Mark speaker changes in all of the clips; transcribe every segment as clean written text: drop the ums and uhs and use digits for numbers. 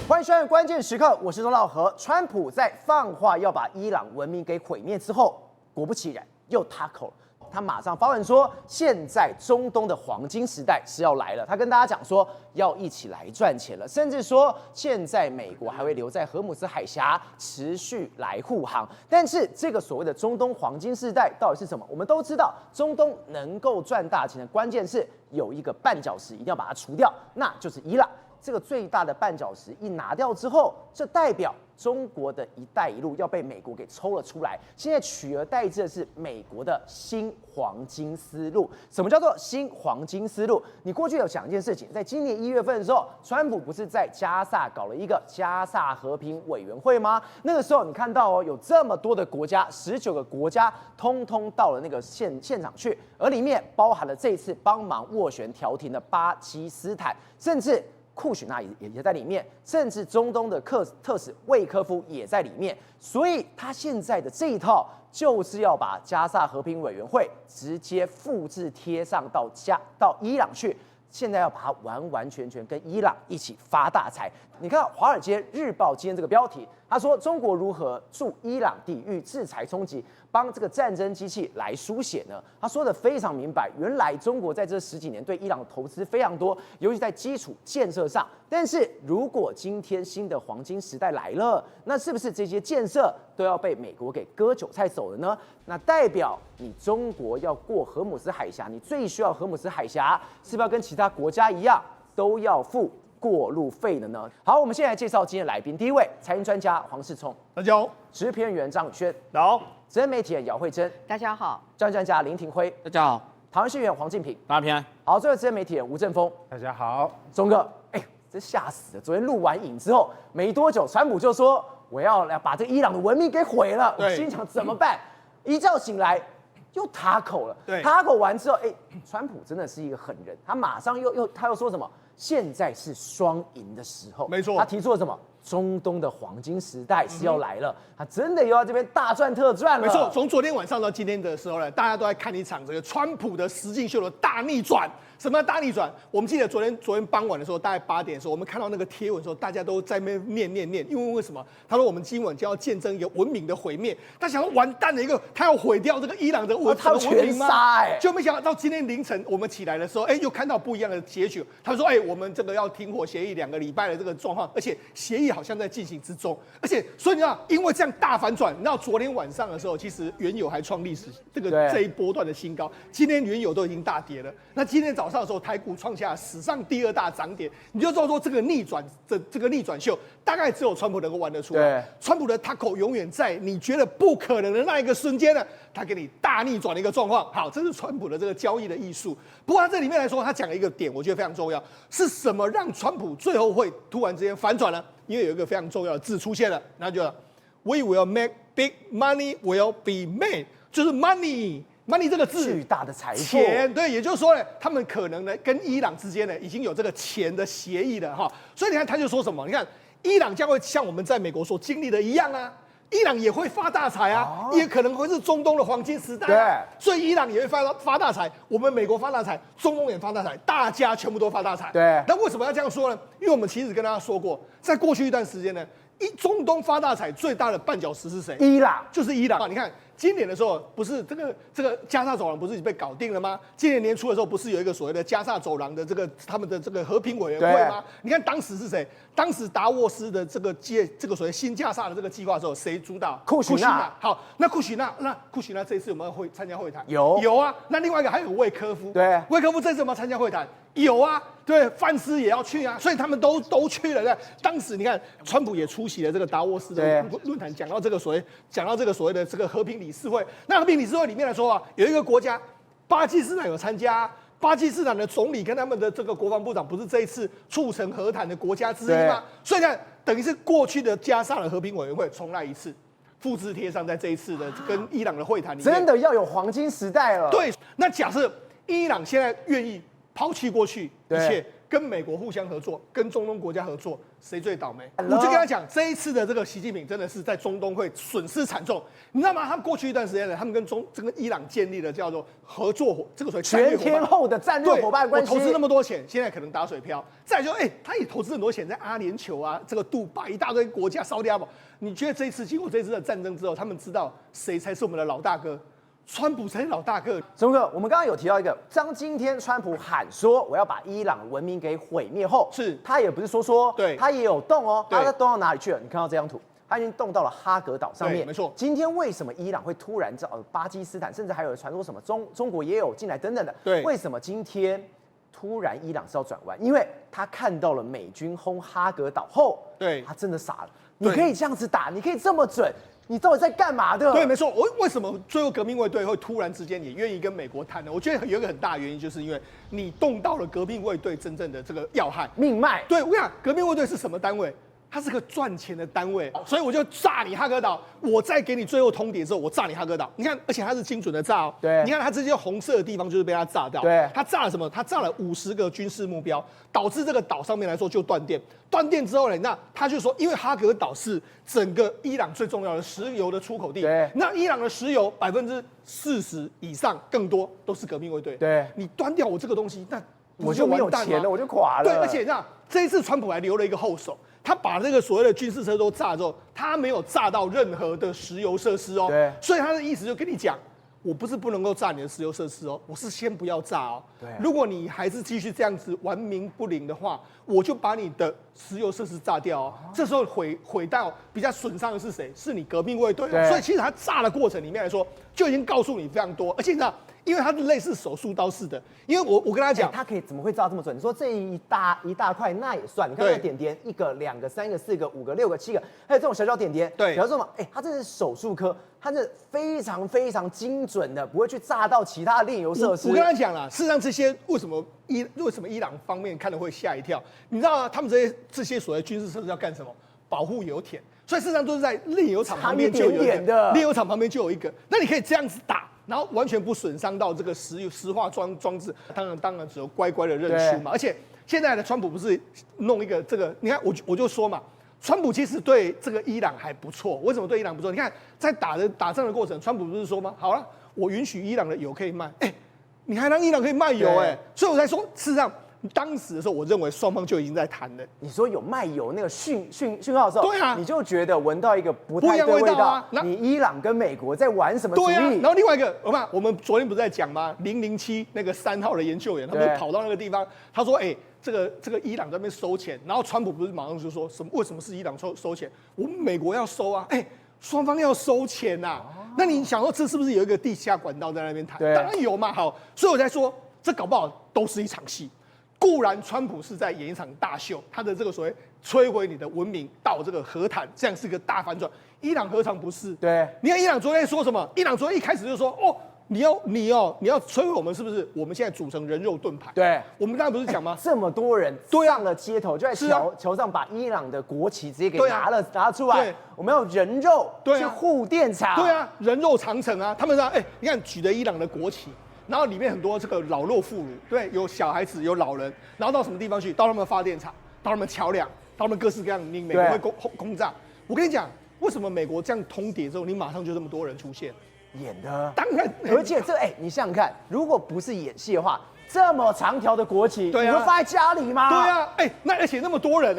Speaker 1: 歡迎收看關鍵時刻，我是鍾道和。川普在放話要把伊朗文明給毀滅之後，果不其然又塌口了。他馬上發文說，現在中東的黃金時代是要來了。他跟大家講說，要一起來賺錢了，甚至說現在美國還會留在荷姆斯海峽持續來護航。但是這個所謂的中東黃金時代到底是什麼？我們都知道，中東能夠賺大錢的關鍵是有一個絆腳石，一定要把它除掉，那就是伊朗。這個最大的絆腳石一拿掉之後，這代表中國的一帶一路要被美國給抽了出來。現在取而代之的是美國的新黃金思路。什麼叫做新黃金思路？你過去有想一件事情，在今年1月份的時候，川普不是在加薩搞了一個加薩和平委員會嗎？那個時候你看到哦，有這麼多的國家，19個國家，通通到了那個現場去，而裡面包含了這一次幫忙斡旋調停的巴基斯坦，甚至庫許納也在裡面，甚至中東的特使魏科夫也在裡面，所以他現在的這一套就是要把加薩和平委員會直接複製貼上到伊朗去，現在要把它完完全全跟伊朗一起發大財。你看《華爾街日報》今天這個標題，他說中國如何助伊朗抵禦制裁衝擊，幫這個戰爭機器來書寫呢？他說的非常明白，原來中國在這10幾年對伊朗的投資非常多，尤其在基礎建設上。但是如果今天新的黃金時代來了，那是不是這些建設都要被美國給割韭菜走了呢？那代表你中國要過荷姆斯海峽，你最需要荷姆斯海峽，是不是要跟其他國家一樣都要付過路費的呢？好，我們现在來介紹今天的來賓。第一位，財經專家黃世聰，
Speaker 2: 大家好；
Speaker 1: 時評員張宇軒，
Speaker 2: 大家好；
Speaker 1: 資深媒體人姚慧珍，
Speaker 3: 大家好；
Speaker 1: 專家林廷輝，
Speaker 4: 大家好；
Speaker 1: 台灣市議員黃敬平，
Speaker 4: 大家平安。
Speaker 1: 好，最後資深媒體人吳正峰，
Speaker 2: 大家好。
Speaker 1: 鍾哥，這嚇死了！昨天錄完影之後沒多久，川普就說我要來把這個伊朗的文明給毀了。我心想怎麼辦？一覺醒來又塌口了。
Speaker 2: 對，
Speaker 1: 塌口完之後，川普真的是一個狠人，他馬上他又說什麼？現在是雙贏的時候。
Speaker 2: 沒錯，
Speaker 1: 他提出了什麼？中東的黃金時代是要來了，他真的又要這邊大賺特賺了。
Speaker 2: 沒錯，從昨天晚上到今天的時候呢，大家都在看一場這個川普的實境秀的大逆轉。什麼大逆轉？我們記得昨天傍晚的時候，大概8點的時候，我們看到那個貼文的時候，大家都在那邊念，因為什麼？他說我們今晚就要見證一個文明的毀滅。他想說完蛋了，他要毀掉这個伊朗的文明嗎？就沒想到到今天凌晨我們起來的時候，又看到不一樣的結局。他說，我們這個要停火協議2個禮拜的這個狀況，而且協議好像在進行之中，而且所以你知道，因為這樣大反轉，你知道昨天晚上的時候，其實原油還創歷史這一波段的新高，今天原油都已經大跌了。那今天早上的時候，台股創下史上第2大漲點，你就知道說這個逆轉秀，大概只有川普能夠玩得出來。川普的他口永遠在你覺得不可能的那一個瞬間呢，他給你大逆轉的一個狀況。好，這是川普的這個交易的藝術。不過他這裡面來說，他講了一個點，我覺得非常重要，是什麼讓川普最後會突然之間反轉呢？因為有一個非常重要的字出現了，那就 We will make big money will be made， 就是 money 這個字，
Speaker 1: 巨大的財富，
Speaker 2: 錢，對，也就是說呢，他們可能呢跟伊朗之間呢已經有這個錢的協議了哈。所以你看他就說什麼，你看伊朗將會像我們在美國所經歷的一樣啊，伊朗也會發大財啊，也可能會是中東的黃金時代啊。所以伊朗也會發大財，我們美國發大財，中東也發大財，大家全部都發大財。
Speaker 1: 對，
Speaker 2: 那為什麼要這樣說呢？因為我們其實跟大家說過，在過去一段時間呢，中東發大財最大的絆腳石是誰？
Speaker 1: 伊朗，
Speaker 2: 就是伊朗啊！你看今年的時候，不是這個加薩走廊不是已經被搞定了嗎？今年年初的時候，不是有一個所謂的加薩走廊的他們的這個和平委員會嗎？你看當時是誰？當時達沃斯的這個所謂新加薩的這個計劃的時候，誰主導？庫許納。好，那庫許納這一次有沒有參加會談？有啊。那另外一個還有魏科夫，對，魏科夫這次有沒有參加會談？有啊，對，范斯也要去啊，所以他們都去了。當時你看，川普也出席了這個達沃斯的論壇，講到這個所謂的這個和平理事會。那和平理事會裡面來說啊，有一個國家巴基斯坦有參加，巴基斯坦的總理跟他們的這個國防部長不是這一次促成和談的國家之一嗎？所以呢，等於是過去的加薩的和平委員會重來一次，複製貼上在這一次的跟伊朗的會談裡面，
Speaker 1: 真的要有黃金時代了。
Speaker 2: 對，那假設伊朗現在願意拋棄過去一切，跟美國互相合作，跟中東國家合作，誰最倒霉？我就跟他講，這一次的這個習近平真的是在中東會損失慘重，你知道嗎？他們過去一段時間呢，他們跟伊朗建立了叫做合作這個所謂
Speaker 1: 全天候的戰略夥伴關係。
Speaker 2: 我投資那麼多錢，現在可能打水漂。再來就他也投資很多錢在阿聯酋啊，這個杜拜一大堆國家，沙特阿拉伯。你覺得這一次經過這次的戰爭之後，他們知道誰才是我們的老大哥？川普才是老大哥。
Speaker 1: 鍾哥，我們剛剛有提到一個，當今天川普喊說我要把伊朗文明給毀滅後，
Speaker 2: 是
Speaker 1: 他也不是說，
Speaker 2: 對，
Speaker 1: 他也有動哦，他動到哪裡去了？你看到這張圖，他已經動到了哈格島上面。
Speaker 2: 沒錯。
Speaker 1: 今天為什麼伊朗會突然巴基斯坦，甚至還有傳說什麼中國也有進來等等的？
Speaker 2: 對。
Speaker 1: 為什麼今天突然伊朗是要轉彎？因為他看到了美軍轟哈格島後，
Speaker 2: 對，
Speaker 1: 他真的傻了。你可以這樣子打，你可以這麼準。你到底在幹嘛的？
Speaker 2: 对，沒錯。為什麼最後革命衛隊會突然之間也願意跟美國談呢？我覺得有一個很大的原因，就是因為你動到了革命衛隊真正的這個要害
Speaker 1: 命脈。
Speaker 2: 對，我跟你講，革命衛隊是什麼單位？它是個賺錢的單位，所以我就炸你哈格島，我再給你最後通牒之後，我炸你哈格島。你看，而且它是精準的炸哦。
Speaker 1: 對，
Speaker 2: 你看它這些紅色的地方就是被它炸掉。
Speaker 1: 對，
Speaker 2: 它炸了什麼？它炸了50個軍事目標，導致這個島上面來說就斷電。斷電之後呢，那他就說，因為哈格島是整個伊朗最重要的石油的出口地。
Speaker 1: 對，
Speaker 2: 那伊朗的石油40%以上更多都是革命衛隊。
Speaker 1: 对，
Speaker 2: 你端掉我這個東西，那
Speaker 1: 我就沒有錢了，我就垮了。
Speaker 2: 對，而且那這一次川普還留了一個後手。他把這個所謂的軍事車都炸之後，他沒有炸到任何的石油設施哦。
Speaker 1: 對，
Speaker 2: 所以他的意思就跟你講，我不是不能夠炸你的石油設施哦，我是先不要炸哦。
Speaker 1: 對，
Speaker 2: 如果你還是繼續這樣子玩命不靈的話，我就把你的石油設施炸掉哦。這時候毀到比較損傷的是誰？是你革命衛隊哦。所以其實他炸的過程裡面來說，就已經告訴你非常多，而且你知道。因為它是類似手術刀式的，因為我跟他講，
Speaker 1: 他可以怎麼會炸這麼準？你說這一大塊那也算，你看那個點點，1個、2個、3個、4個、5個、6個、7個，還有這種小小點點，
Speaker 2: 對，
Speaker 1: 比方說嘛，它這是手術科，它是非常非常精準的，不會去炸到其他的煉油設施。
Speaker 2: 我跟他講了，事實上這些為什麼伊朗方面看了會嚇一跳？你知道嗎？他們這些所謂軍事設施要幹什麼？保護油田，所以事實上都是在煉油廠旁邊就有一個，煉油廠旁邊就有一個，那你可以這樣子打。然後完全不損傷到這個石化裝置，當然只有乖乖的認輸嘛。而且現在的川普不是弄一個這個，你看我就說嘛，川普其實對這個伊朗還不錯。為什麼對伊朗不錯？你看在打仗的過程，川普不是說嗎？好了，我允許伊朗的油可以賣，你還讓伊朗可以賣油所以我才說，事實上。當時的時候，我認為雙方就已經在談了。
Speaker 1: 你說有賣油那個訊號的時候，
Speaker 2: 對啊，
Speaker 1: 你就覺得聞到一個不太對味道啊。你伊朗跟美國在玩什麼主意？
Speaker 2: 對啊。然後另外一個，我們昨天不是在講嗎？007那個3號的研究員，他們跑到那個地方，他說：“這個伊朗在那邊收錢。”然後川普不是馬上就說什麼？為什麼是伊朗收錢？我們美國要收啊！雙方要收錢吶。那你想說這是不是有一個地下管道在那邊談？當然有嘛。好，所以我才說，這搞不好都是一場戲。固然，川普是在演一場大秀，他的這個所謂摧毀你的文明到這個和談，這樣是個大反轉。伊朗何嘗不是？
Speaker 1: 對，
Speaker 2: 你看伊朗昨天說什麼？伊朗昨天一開始就說：“你要摧毀我們，是不是？我們現在組成人肉盾牌。”
Speaker 1: 對，
Speaker 2: 我們剛才不是講嗎？
Speaker 1: 這麼多人上了街頭，就在橋上把伊朗的國旗直接給拿出來。我們要人肉去護電廠。
Speaker 2: 對啊，人肉長城啊！他們說：“你看舉着伊朗的國旗。”然後裡面很多這個老弱婦孺，對，有小孩子，有老人，然後到什麼地方去？到他們發電廠，到他們橋梁，到他們各式各樣，你美國會攻炸。我跟你講，為什麼美國這樣通牒之後，你馬上就這麼多人出現？
Speaker 1: 演的，
Speaker 2: 當然，
Speaker 1: 而且你想想看，如果不是演戲的話，這麼長條的國旗，你會放在家裡嗎？
Speaker 2: 對啊，那而且那麼多人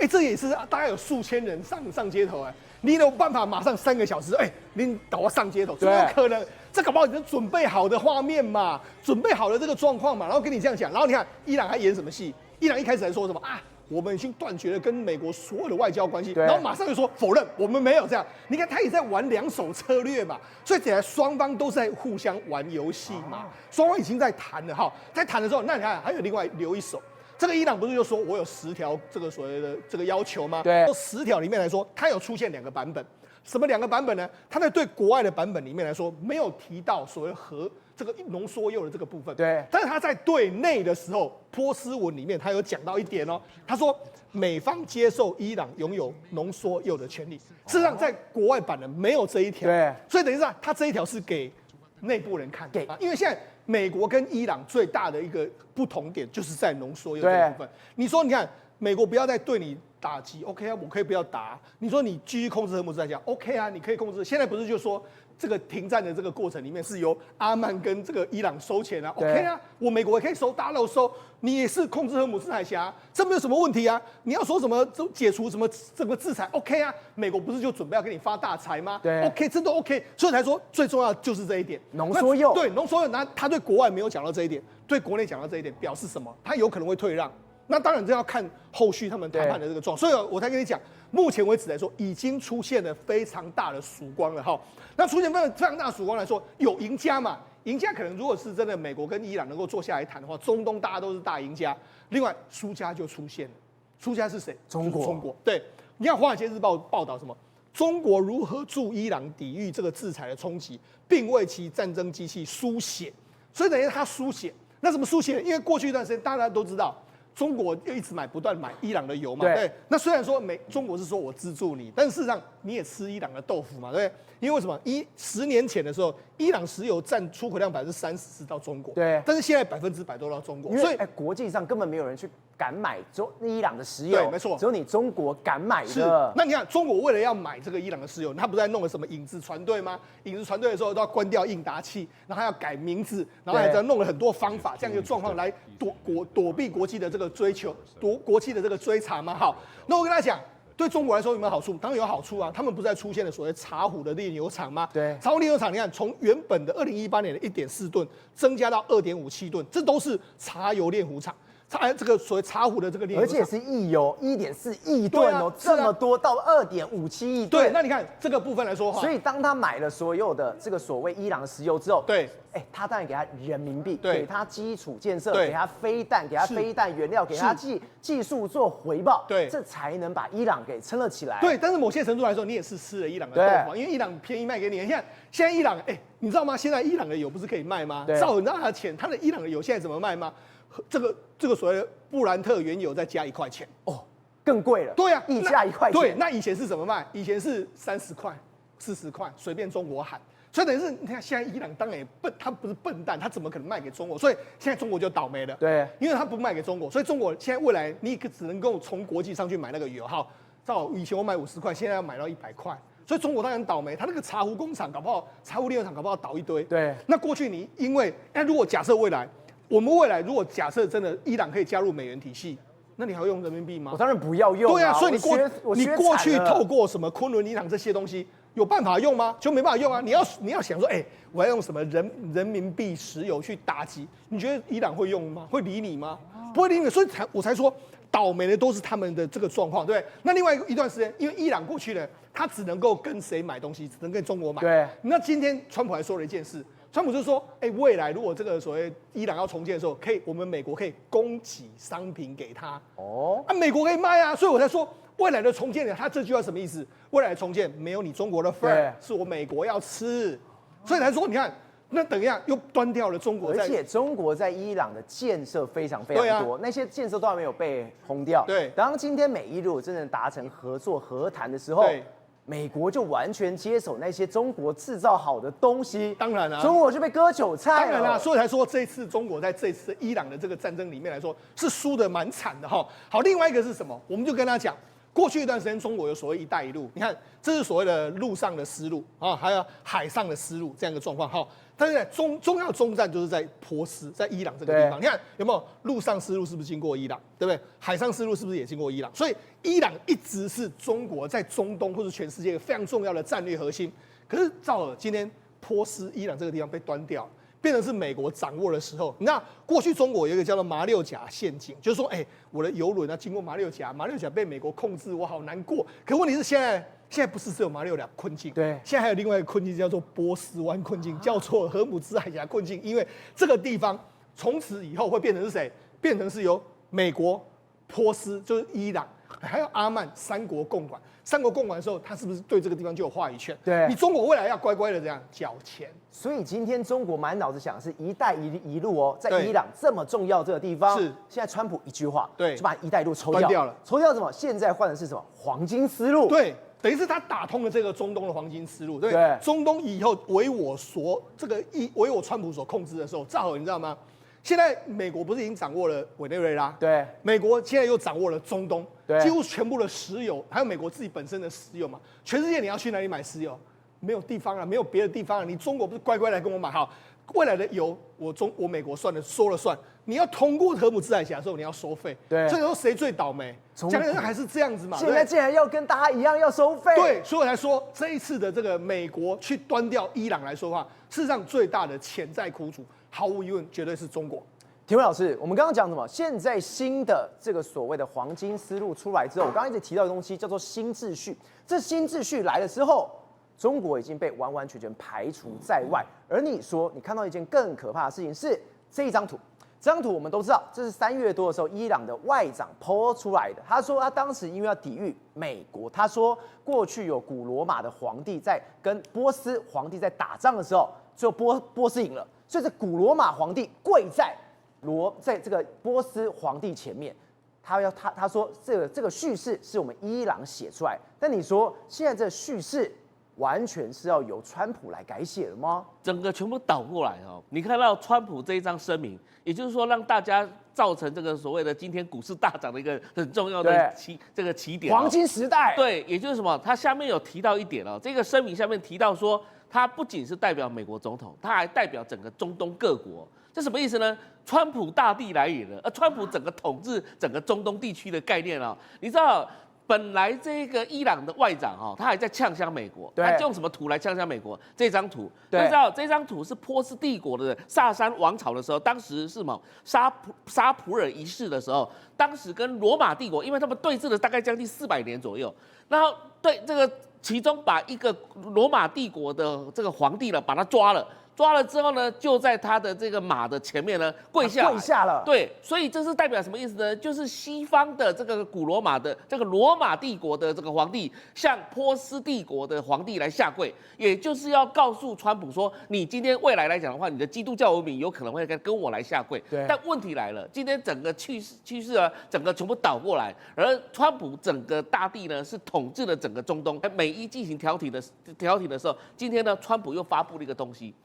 Speaker 2: 這也是大概有數千人上街頭你有辦法馬上3個小時你搞到上街頭？怎麼有可能？這搞不好已經準備好的畫面嘛，準備好了這個狀況嘛，然後跟你這樣講，然後你看伊朗還演什麼戲？伊朗一開始還說什麼我們已經斷絕了跟美國所有的外交關係，然後馬上就說否認，我們沒有這樣。你看他也在玩2手策略嘛，所以起來雙方都在互相玩遊戲嘛，雙方已經在談了在談的時候，那你看還有另外留一手。這個伊朗不是就說我有10條這個所謂的這個要求嗎？
Speaker 1: 對
Speaker 2: ，10條裡面來說，它有出現2個版本。什麼2個版本呢？它在對國外的版本裡面來說，沒有提到所謂這個濃縮鈾的這個部分。
Speaker 1: 對，
Speaker 2: 但是他在對內的時候，波斯文裡面他有講到一點他說美方接受伊朗擁有濃縮鈾的權利。事實上，在國外版的沒有這一條。對，所以等於是他這一條是給內部人看的。因為現在美國跟伊朗最大的一個不同點就是在濃縮鈾這個部分。你說，你看美國不要再對你打擊 ，OK 啊，我可以不要打啊。你說你繼續控制荷姆斯海峽 ，OK 啊，你可以控制。現在不是就說這個停戰的這個過程裡面是由阿曼跟這個伊朗收錢啊 ，OK 啊，我美國也可以收，大家都收，你也是控制荷姆斯海峽，這沒有什麼問題啊。你要說什麼解除什麼這個制裁 ，OK 啊，美國不是就準備要給你發大財嗎？對 ，OK， 這都 OK， 所以才說最重要的就是這一點，
Speaker 1: 濃縮鈾。
Speaker 2: 對，濃縮鈾，那他對國外沒有講到這一點，對國內講到這一點，表示什麼？他有可能會退讓。那當然這要看後續他們談判的這個狀況，所以我才跟你講，目前為止來說，已經出現了非常大的曙光了哈。那出現非常大的曙光來說，有贏家嘛？贏家可能如果是真的美國跟伊朗能夠坐下來談的話，中東大家都是大贏家。另外，輸家就出現了，輸家是誰？
Speaker 1: 中國。
Speaker 2: 中國。對，你看《華爾街日報》報道什麼？中國如何助伊朗抵禦這個制裁的衝擊，並為其戰爭機器輸血。所以等於他輸血，那怎麼輸血？因為過去一段時間大家都知道。中國又一直不斷買伊朗的油嘛，對。那雖然說中國是說我資助你，但事實上你也吃伊朗的豆腐嘛，對。因為為什麼？10年前的時候，伊朗石油占出口量30%是到中國，對。但是現在100%都到中國，
Speaker 1: 所以國際上根本沒有人去敢買伊朗的石油，
Speaker 2: 对，没錯，
Speaker 1: 只有你中國敢買的。
Speaker 2: 是，那你看中国為了要買這個伊朗的石油，他不是在弄了什麼影子船隊嗎？影子船隊的時候都要關掉應答器，然後還要改名字，然後還在弄了很多方法，這樣一個狀況來躲避國際的這個追求，國際的這個追查嘛。好，那我跟他講。對中國來說有沒有好處？當然有好處啊！他們不是在出現了所謂茶壺的煉油廠嗎？對，茶壺煉油廠，你看從原本的2018年的1.4噸增加到2.57噸，這都是茶油煉壺廠。這個所謂茶壺的這個煉油廠，而
Speaker 1: 且是液油1.4億噸哦，這麼多到2.57億噸。
Speaker 2: 對，那你看這個部分來說話，
Speaker 1: 所以當他買了所有的這個所謂伊朗的石油之後，
Speaker 2: 對，
Speaker 1: 他當然給他人民幣，
Speaker 2: 對，
Speaker 1: 給他基礎建設，給他飛彈，給他飛彈原料，給他技術做回報，
Speaker 2: 對，
Speaker 1: 這才能把伊朗給撐了起來。
Speaker 2: 对，但是某些程度來說，你也是吃了伊朗的豆腐，因為伊朗便宜賣給你。你看現在伊朗，你知道嗎？現在伊朗的油不是可以賣嗎？照你知道他的錢，他的伊朗的油現在怎麼賣嗎？這個所謂的布蘭特原油再加1塊錢
Speaker 1: 哦，更貴了。對啊，溢價1塊錢。
Speaker 2: 對，那以前是怎麼賣？以前是30塊、40塊，隨便中國喊。所以等於是你看，現在伊朗當然也笨，他不是笨蛋，他怎麼可能賣給中國？所以現在中國就倒霉了。對，因為他不賣給中國，所以中國現在未來你只能夠從國際上去買那個油。好，照以前我買50塊，現在要買到100塊。所以中國當然倒霉，他那個茶壺工廠搞不好，茶壺煉油廠搞不好倒一堆。對，那過去你因為，如果假設我們未來如果假設真的伊朗可以加入美元體系，那你還會用人民幣嗎？
Speaker 1: 我當然不要用。
Speaker 2: 對啊，所以你過去透過什麼昆侖伊朗這些東西，有辦法用嗎？就沒辦法用啊！你要想說，我要用什麼人民幣石油去打擊？你覺得伊朗會用嗎？會理你嗎？不會理你，所以我才說倒霉的都是他們的這個狀況，對不對？那另外一段時間，因為伊朗過去呢，他只能夠跟誰買東西？只能跟中國買。對。那今天川普還說了一件事。川普就說：“未來如果這個所謂伊朗要重建的時候，我們美國可以供給商品給他。美國可以賣啊，所以我才說未來的重建，他這句話什麼意思？未來的重建沒有你中國的份，是我美國要吃，所以才說你看，那等一下又端掉了中國。
Speaker 1: 而且中國在伊朗的建設非常非常多，那些建設都還沒有被轟掉。對，當今天美伊如果真的達成合作和談的時候。”美國就完全接手那些中國製造好的東西，當然啦，中國就被割韭菜了。當然啦，
Speaker 2: 所以才說這一次中國在這次伊朗的這個戰爭裡面來說是輸得蠻慘的哈。好，另外一個是什麼？我們就跟他講，過去一段時間中國有所謂“一帶一路”，你看這是所謂的陸上的絲路啊，還有海上的絲路這樣一個狀況哈。但是重要中站就是在波斯，在伊朗這個地方，你看有沒有陸上絲路是不是經過伊朗，對不對？海上絲路是不是也經過伊朗？所以伊朗一直是中國在中東或者全世界非常重要的戰略核心。可是趙爾今天波斯、伊朗這個地方被端掉，變成是美國掌握的時候。你看過去中國有一個叫做馬六甲陷阱，就是說，我的油輪經過馬六甲，馬六甲被美國控制，我好難過。可問題是現在不是只有馬六甲困境，對，現在還有另外一個困境叫做波斯灣困境，叫做荷姆茲海峽困境。因為這個地方從此以後會變成是誰？變成是由美國、波斯，就是伊朗，還有阿曼三國共管。三國共管的時候，他是不是對這個地方就有話語權？對，你中國未來要乖乖的這樣繳錢。
Speaker 1: 所以今天中國滿腦子想的是“一帶一路”哦，在伊朗這麼重要這個地方，是現在川普一句話，對，就把“一帶一路”抽掉了。抽掉什麼？現在換的是什麼？黃金絲路。對。
Speaker 2: 等於是他打通了這個中東的黃金思路，對，
Speaker 1: 對
Speaker 2: 中東以後為我川普所控制的時候，正好你知道嗎？現在美國不是已經掌握了委內瑞拉？
Speaker 1: 对，
Speaker 2: 美國現在又掌握了中東，
Speaker 1: 对，
Speaker 2: 幾乎全部的石油，還有美國自己本身的石油嘛。全世界你要去哪裡買石油？沒有地方啊，沒有別的地方啊。你中國不是乖乖來跟我買？好，未來的油我美國說了算。你要通過荷姆茲海峽的時候，你要收費。
Speaker 1: 對，
Speaker 2: 這個時候誰最倒霉？講的人還是這樣子嘛。
Speaker 1: 現在竟然要跟大家一樣要收費。
Speaker 2: 對，所以我才說這一次的這個美國去端掉伊朗來說的話，事實上最大的潛在苦主，毫無疑問絕對是中國。
Speaker 1: 庭輝老師，我們剛剛講什麼？現在新的這個所謂的黃金思路出來之後，我剛剛一直提到的東西叫做新秩序。這新秩序來了之後，中國已經被完完全全排除在外。而你說，你看到一件更可怕的事情是這一張圖。這張圖我們都知道，這是3月多的時候，伊朗的外長 po 出來的。他說他當時因為要抵禦美國，他說過去有古羅馬的皇帝在跟波斯皇帝在打仗的時候，最後波斯贏了，所以這古羅馬皇帝跪在這個波斯皇帝前面，他說這個敘事是我們伊朗寫出來，但你說現在這敘事完全是要由川普來改寫的嗎？
Speaker 3: 整個全部倒過來哦！你看到川普這一張聲明，也就是說讓大家造成這個所謂的今天股市大漲的一個很重要的起點，
Speaker 1: 黃金時代。
Speaker 3: 對，也就是什麼？他下面有提到一點哦，這個聲明下面提到說，他不僅是代表美國總統，他還代表整個中東各國。這什麼意思呢？川普大帝來也了，川普整個統治整個中東地區的概念啊，你知道？本來這個伊朗的外長他還在嗆聲美國，他用什麼圖來嗆聲美國？這張圖，你知道這張圖是波斯帝國的薩珊王朝的時候，當時是什麼沙普爾一世的時候，當時跟羅馬帝國，因為他們對峙了大概將近400年左右，然後對這個其中把一個羅馬帝國的這個皇帝呢，把他抓了之後呢，就在他的這個馬的前面呢跪下
Speaker 1: 了。
Speaker 3: 對，所以這是代表什麼意思呢？就是西方的這個古羅馬的這個羅馬帝國的這個皇帝向波斯帝國的皇帝來下跪，也就是要告訴川普說，你今天未來來講的話，你的基督教文明有可能會跟我來下跪。
Speaker 1: 對。
Speaker 3: 但問題來了，今天整個趨勢啊，整個全部倒過來，而川普整個大帝呢是統治了整個中東，美伊進行調停的時候，今天呢，川普又發布了一個東西。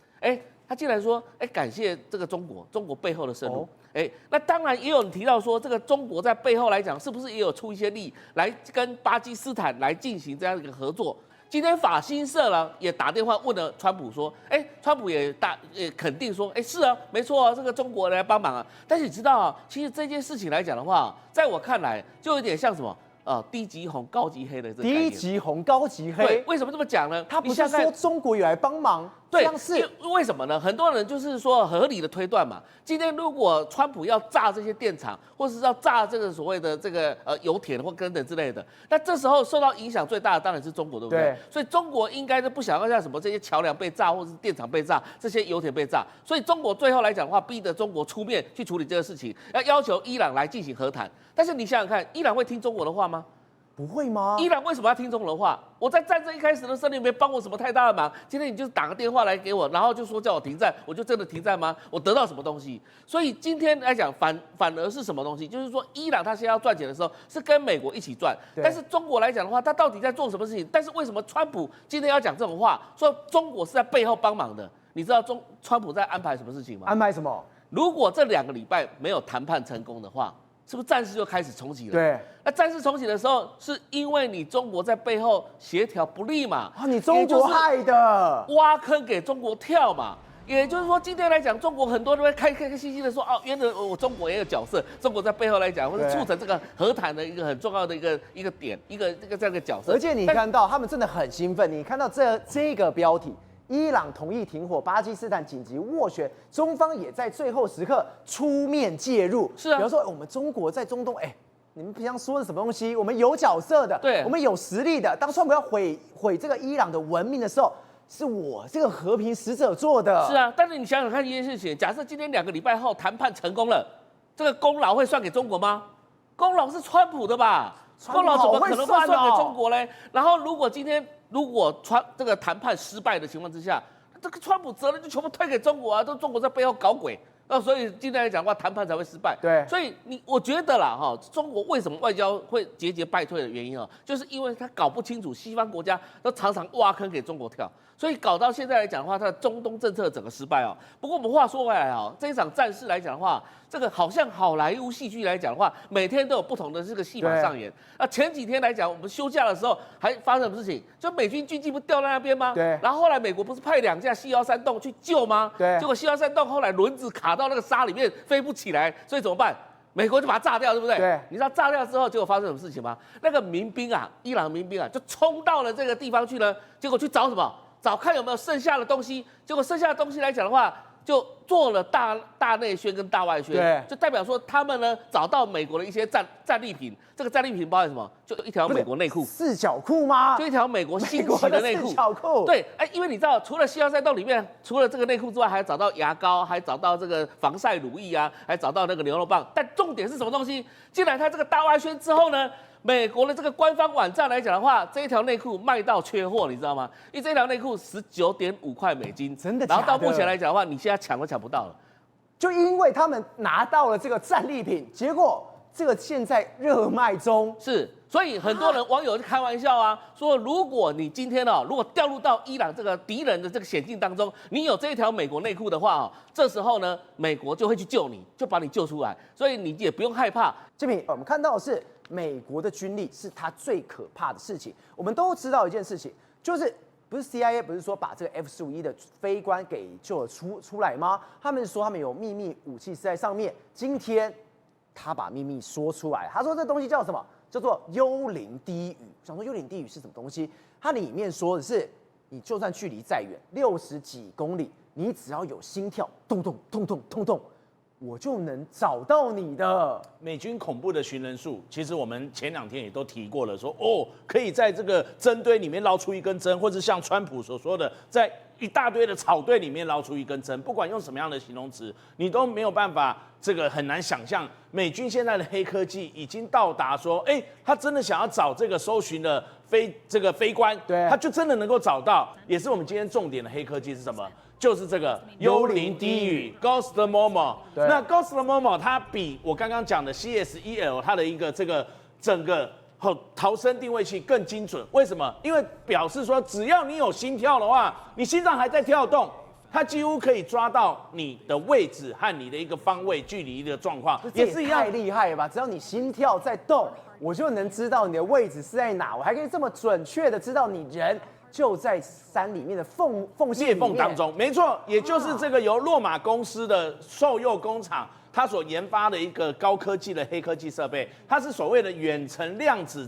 Speaker 3: 他竟然說，感謝這個中國背後的深入。那當然也有人提到說，這個中國在背後來講，是不是也有出一些力來跟巴基斯坦來進行這樣一個合作？今天法新社呢也打電話問了川普說，川普也肯定說，是啊，沒錯啊，這個中國來幫忙啊。但是你知道啊，其實這件事情來講的話，在我看來就有點像什麼？低級紅高級黑的這個概念。低
Speaker 1: 級紅高級黑，
Speaker 3: 對，為什麼這麼講呢？
Speaker 1: 他不是說中國有來幫忙，
Speaker 3: 對，
Speaker 1: 這樣是
Speaker 3: 為什麼呢？很多人就是說合理的推斷嘛。今天如果川普要炸這些電廠，或是要炸這個所謂的這個油田或等等之類的，那這時候受到影響最大的當然是中國，對不對？所以中國應該是不想要像什麼這些橋梁被炸，或是電廠被炸，這些油田被炸。所以中國最後來講的話，逼得中國出面去處理這個事情，要求伊朗來進行和談。但是你想想看，伊朗會聽中國的話嗎？
Speaker 1: 不會嗎？
Speaker 3: 伊朗為什麼要聽中國的話？我在戰爭一開始的時候，你沒幫我什麼太大的忙。今天你就是打個電話來給我，然後就說叫我停戰，我就真的停戰嗎？我得到什麼東西？所以今天來講，反而是什麼東西？就是說，伊朗他現在要賺錢的時候，是跟美國一起賺。但是中國來講的話，他到底在做什麼事情？但是為什麼川普今天要講這種話，說中國是在背後幫忙的？你知道川普在安排什麼事情嗎？
Speaker 1: 安排什麼？如
Speaker 3: 果這2個禮拜沒有談判成功的話，是不是戰事就開始重啟了？
Speaker 1: 對，
Speaker 3: 那戰事重啟的時候，是因為你中國在背後協調不力嘛？
Speaker 1: 你中國害的，
Speaker 3: 挖坑給中國跳嘛？也就是說，今天來講，中國很多人會開開心心的說，原來我中國也有角色，中國在背後來講，或者促成這個和談的一個很重要的一個點，一個這樣的角色。
Speaker 1: 而且你看到他們真的很興奮，你看到這個標題。伊朗同意停火，巴基斯坦緊急斡旋，中方也在最後時刻出面介入。
Speaker 3: 是啊，
Speaker 1: 比方說我們中國在中東，你們平常說的什麼東西？我們有角色的，
Speaker 3: 對，
Speaker 1: 我們有實力的。當川普要毀這個伊朗的文明的時候，是我這個和平使者做的。
Speaker 3: 是啊，但是你想想看一件事情，假設今天2個禮拜後談判成功了，這個功勞會算給中國嗎？功勞是川普的吧？功勞怎麼可能會算給中國呢？然後如果這個談判失敗的情況之下，這個川普責任就全部推給中國啊，都中國在背後搞鬼，那所以今天來講的話，談判才會失敗。
Speaker 1: 對，
Speaker 3: 所以我覺得啦，中國為什麼外交會節節敗退的原因就是因為他搞不清楚西方國家都常常挖坑給中國跳，所以搞到現在來講的話，他的中東政策整個失敗哦。不過我們話說回來這一場戰事來講的話，這個好像好萊塢戲劇來講的話，每天都有不同的這個戲碼上演。那前幾天來講，我們休假的時候還發生什麼事情？就美軍軍機不掉在那邊嗎？
Speaker 1: 對。
Speaker 3: 然後後來美國不是派2架C-131去救嗎？
Speaker 1: 對。
Speaker 3: 結果C-131後來輪子卡到那個沙裡面飛不起來，所以怎麼辦？美國就把它炸掉，對不對？
Speaker 1: 對。
Speaker 3: 你知道炸掉之後，結果發生什麼事情嗎？那個民兵啊，伊朗民兵啊，就衝到了這個地方去呢，結果去找什麼？找看有沒有剩下的東西。結果剩下的東西來講的話，就做了大內宣跟大外宣，
Speaker 1: 對，
Speaker 3: 就代表說他們呢找到美國的一些戰利品。這個戰利品包含什麼？就一條美國內褲，
Speaker 1: 四角褲嗎？
Speaker 3: 就一条美國新奇的內褲。
Speaker 1: 四角褲。
Speaker 3: 对，因為你知道，除了C-131裡面，除了這個內褲之外，還找到牙膏，還找到這個防曬乳液啊，還找到那個牛肉棒。但重點是什麼東西？既然他這個大外宣之後呢，美國的這個官方網站來講的話，這一條內褲賣到缺貨，你知道嗎？因為這條內褲19.5塊美金，
Speaker 1: 真的假的？
Speaker 3: 然後到目前來講的話，你現在搶都搶不到了。
Speaker 1: 就因為他們拿到了這個戰利品，結果這個現在熱賣中。
Speaker 3: 是，所以很多人網友就開玩笑啊，說如果你今天如果掉入到伊朗這個敵人的這個險境當中，你有這一條美國內褲的話這時候呢，美國就會去救你，就把你救出來，所以你也不用害怕。
Speaker 1: 志平，我們看到的是美國的軍力是它最可怕的事情。我們都知道一件事情，就是不是 CIA 不是說把這個 F-15的飛官給救了出來嗎？他們說他們有秘密武器是在上面。今天他把秘密說出來，他說這東西叫什麼？叫做幽靈低語。想說幽靈低語是什麼東西？它裡面說的是，你就算距離再遠，60幾公里，你只要有心跳，咚咚咚咚咚咚，我就能找到你的。
Speaker 4: 美軍恐怖的尋人術，其實我們前2天也都提過了說，可以在這個針堆裡面撈出一根針，或者像川普所說的，在一大堆的草堆裡面撈出一根針，不管用什麼樣的形容詞，你都沒有办法，這個很難想象，美軍現在的黑科技已經到達說，他真的想要找這個搜尋的飛官，
Speaker 1: 對，
Speaker 4: 他就真的能夠找到，也是我們今天重點的黑科技是什麼？就是這個幽靈低語 Ghost Momo。那 Ghost Momo 它比我剛剛講的 CSEL 它的一個這個整個逃生定位器更精準。為什麼？因為表示說，只要你有心跳的話，你心臟還在跳動，它幾乎可以抓到你的位置和你的一個方位、距離的狀況，
Speaker 1: 也是一樣。太厲害了吧！只要你心跳在動，我就能知道你的位置是在哪，我還可以这麼準確的知道你人就在山裡面的裂縫
Speaker 4: 當中。沒錯，也就是這個由洛馬公司的獸誘工廠，它所研發的一個高科技的黑科技設備，它是所謂的遠程量子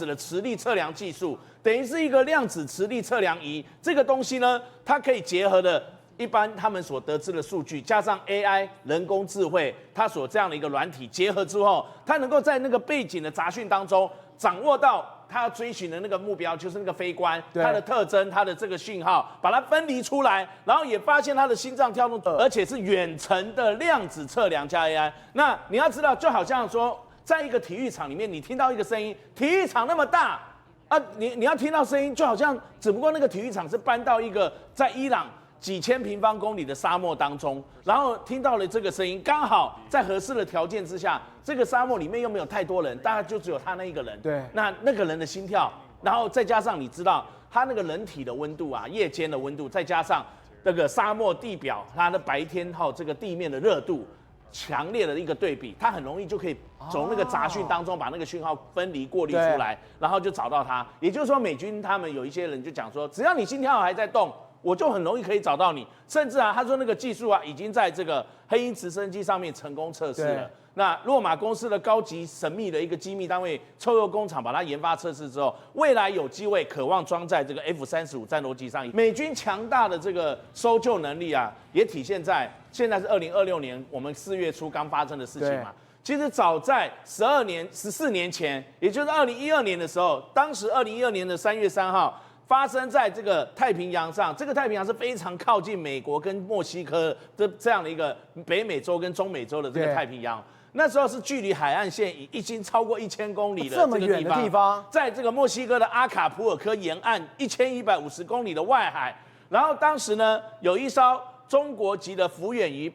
Speaker 4: 的磁力測量技術，等於是一個量子磁力測量儀。這個東西呢，它可以結合的一般他們所得知的數據，加上 AI 人工智慧，它所這樣的一個軟體結合之後，它能夠在那個背景的雜訊當中掌握到他要追尋的那個目標，就是那個飛官，他的特徵，他的這個訊號，把它分離出來，然後也發現他的心臟跳動，而且是遠程的量子測量加 AI。那你要知道，就好像說，在一個體育場裡面，你聽到一個聲音，體育場那麼大啊，你要聽到聲音，就好像只不過那個體育場是搬到一個在伊朗幾千平方公里的沙漠當中，然後聽到了這個聲音，剛好在合適的條件之下，這個沙漠裡面又沒有太多人，大概就只有他那一個人。
Speaker 1: 對，
Speaker 4: 那個人的心跳，然後再加上你知道他那個人體的溫度啊，夜間的溫度，再加上那個沙漠地表它的白天這個地面的熱度，強烈的一個對比，它很容易就可以從那個雜訊當中把那個訊號分離過濾出來，然後就找到他。也就是說，美軍他們有一些人就講說，只要你心跳還在動，我就很容易可以找到你，甚至他說那個技術已經在這個黑鷹直升機上面成功測試了。那洛馬公司的高級神秘的一個機密單位獸誘工廠把它研發測試之後，未來有機會渴望裝在這個 F-35戰鬥機上。美軍強大的這個搜救能力也體現在現在是2026年我們4月初剛發生的事情嘛。其實早在14年前，也就是2012年的時候，當時2012年的3月3號。發生在這個太平洋上，這個太平洋是非常靠近美國跟墨西哥的這樣的一個北美洲跟中美洲的這個太平洋。那時候是距離海岸線已經超過1000公里的這個地方，在這個墨西哥的阿卡普爾科沿岸1150公里的外海。然後當時呢，有一艘中國籍的福遠魚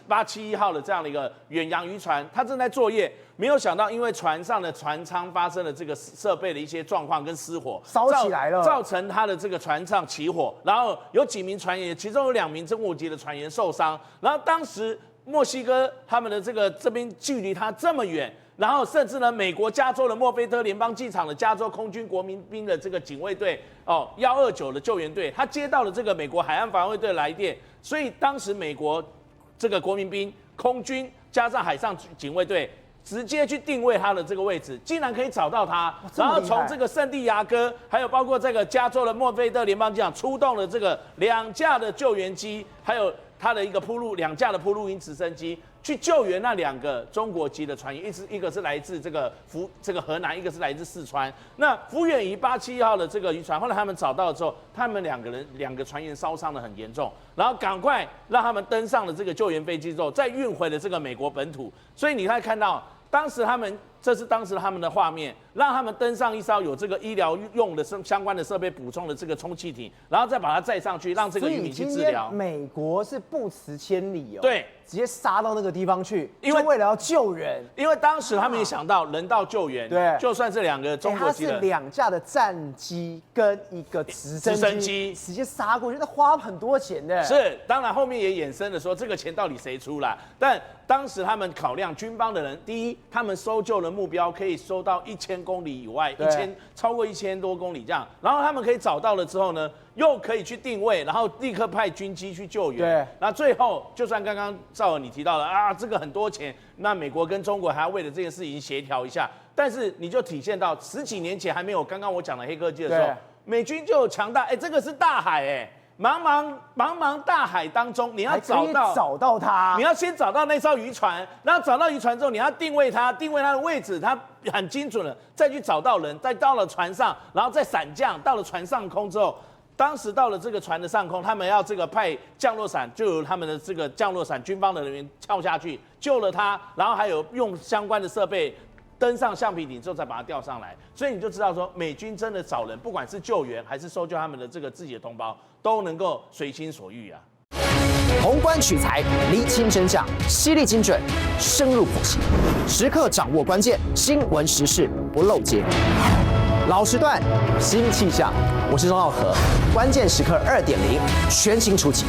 Speaker 4: 871號的這樣的一個遠洋漁船，它正在作業，沒有想到因為船上的船艙發生了這個設備的一些狀況跟失火，
Speaker 1: 燒起來了，
Speaker 4: 造成它的這個船上起火，然後有幾名船員，其中有2名中國籍的船員受傷，然後當時墨西哥他們的這邊距離它這麼遠。然後甚至呢，美國加州的墨菲特聯邦機場的加州空軍國民兵的這個警衛隊129的救援隊，他接到了這個美國海岸防衛隊的來電，所以當時美國這個國民兵、空軍加上海上警衛隊直接去定位他的這個位置，竟然可以找到他，然後從這個聖地亞哥，還有包括這個加州的墨菲特聯邦機場出動了這個2架的救援機，還有他的2架的鋪路鷹直升機。去救援那2個中國籍的船員，一個是來自這個河南，一個是來自四川。那福遠魚871號的這個漁船，後來他們找到了之後，他們2個船員燒傷得很嚴重，然後趕快讓他們登上了這個救援飛機之後，再運回了這個美國本土。所以你可以看到，這是當時他們的畫面，讓他們登上一艘有這個醫療用的相關的設備補充的這個充氣艇，然後再把它載上去，讓這個漁民去治療。
Speaker 1: 美國是不辭千里哦，
Speaker 4: 對，
Speaker 1: 直接殺到那個地方去，就為了要救人。
Speaker 4: 因為當時他們也想到人道救援，
Speaker 1: 对，
Speaker 4: 就算是2個中國籍的，
Speaker 1: 它是2架的戰機跟一個直升機直接殺過去，那花很多錢的。
Speaker 4: 是，当然後面也衍生了說這個錢到底誰出啦？但當時他們考量軍方的人，第一，他們搜救的目標可以搜到1000公里以外，超過1000多公里這樣，然後他們可以找到了之後呢，又可以去定位，然後立刻派軍機去救援。
Speaker 1: 对，
Speaker 4: 那最後就算剛剛趙爾你提到了啊，這個很多錢，那美國跟中國還要為了這件事情協調一下，但是你就體現到10幾年前還沒有剛剛我講的黑科技的時候，美軍就有強大，這個是大海茫茫大海當中，你要找到它，你要先找到那艘漁船，然後找到漁船之後，你要定位它的位置，它很精準了，再去找到人，再到了船上，然後再閃降到了船上空之後，當時到了這個船的上空，他們要這個派降落傘，就有他們的這個降落傘軍方的人員跳下去救了他，然後還有用相關的設備登上橡皮艇之後再把它吊上來，所以你就知道說，美軍真的找人，不管是救援還是搜救他們的这个自己的同胞，都能夠隨心所欲啊。
Speaker 1: 宏觀取材，釐清真相，犀利精準，深入剖析，時刻掌握關鍵新聞時事，不漏接。老時段，新氣象，我是鍾耀和，關鍵時刻2.0全新出擊。